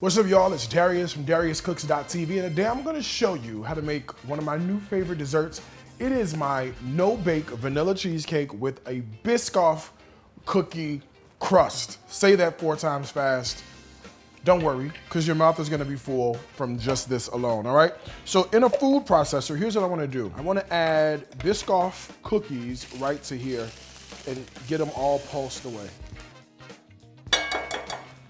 What's up, y'all? It's Darius from DariusCooks.tv, and today I'm gonna show you how to make one of my new favorite desserts. It is my no-bake vanilla cheesecake with a Biscoff cookie crust. Say that 4 times fast. Don't worry, because your mouth is gonna be full from just this alone, all right? So in a food processor, here's what I wanna do. I wanna add Biscoff cookies right to here and get them all pulsed away.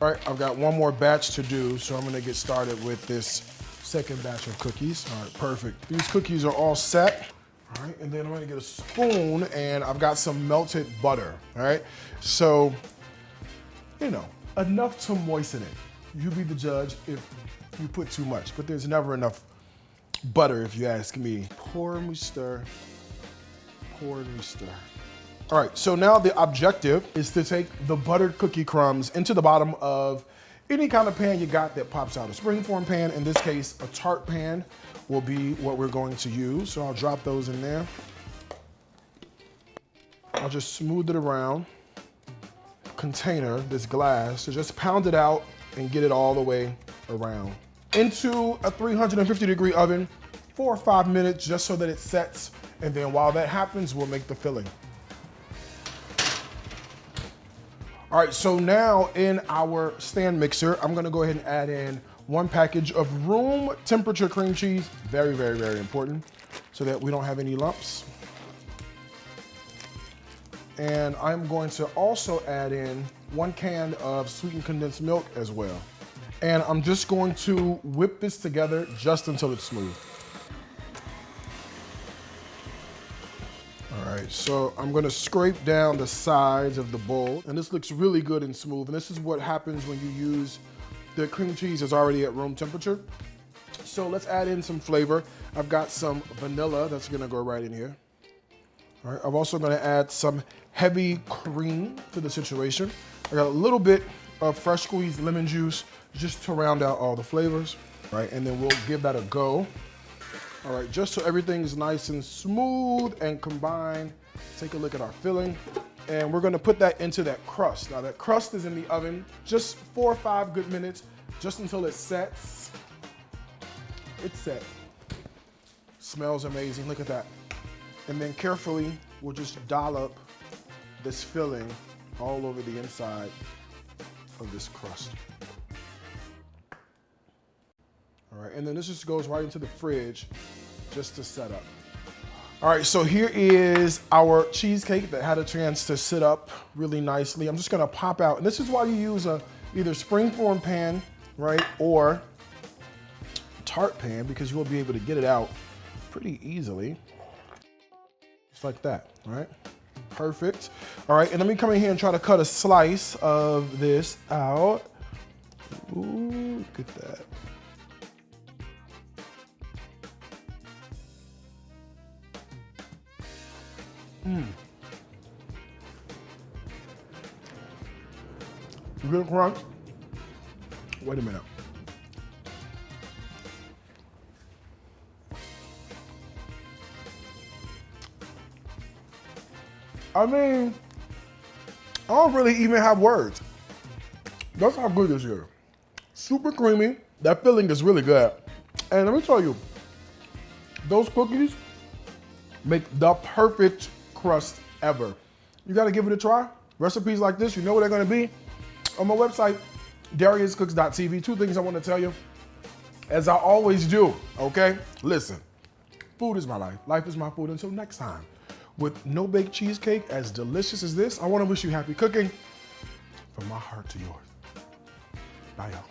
All right, I've got one more batch to do, so I'm gonna get started with this second batch of cookies. All right, perfect. These cookies are all set. All right, and then I'm gonna get a spoon, and I've got some melted butter, all right? So, you know, enough to moisten it. You be the judge if you put too much, but there's never enough butter if you ask me. Pour and we stir, pour and we stir. All right, so now the objective is to take the buttered cookie crumbs into the bottom of any kind of pan you got that pops out. A springform pan, in this case, a tart pan will be what we're going to use. So I'll drop those in there. I'll just smooth it around container, this glass, so just pound it out and get it all the way around. Into a 350-degree oven, 4 or 5 minutes, just so that it sets. And then while that happens, we'll make the filling. All right, so now in our stand mixer, I'm gonna go ahead and add in 1 package of room temperature cream cheese. Very, very, very important, so that we don't have any lumps. And I'm going to also add in 1 can of sweetened condensed milk as well. And I'm just going to whip this together just until it's smooth. All right, so I'm gonna scrape down the sides of the bowl, and this looks really good and smooth. And this is what happens when you use the cream cheese that's already at room temperature. So let's add in some flavor. I've got some vanilla that's gonna go right in here. All right, I'm also gonna add some heavy cream to the situation. I got a little bit of fresh squeezed lemon juice just to round out all the flavors. All right, and then we'll give that a go. All right, just so everything's nice and smooth and combined, take a look at our filling. And we're gonna put that into that crust. Now that crust is in the oven, just 4 or 5 good minutes, just until it sets. It's set. Smells amazing, look at that. And then carefully, we'll just dollop this filling all over the inside of this crust. All right, and then this just goes right into the fridge just to set up. All right, so here is our cheesecake that had a chance to sit up really nicely. I'm just gonna pop out, and this is why you use a either springform pan, right, or tart pan, because you will be able to get it out pretty easily. Just like that, all right? Perfect. All right, and let me come in here and try to cut a slice of this out. Ooh, look at that. Good crunch. Wait a minute. I mean, I don't really even have words. That's how good this is. Super creamy. That filling is really good. And let me tell you, those cookies make the perfect crust ever. You gotta give it a try. Recipes like this, you know what they're gonna be. On my website, DariusCooks.tv, 2 things I wanna tell you. As I always do, okay? Listen, food is my life. Life is my food. Until next time, with no-bake cheesecake as delicious as this, I wanna wish you happy cooking from my heart to yours. Bye, y'all.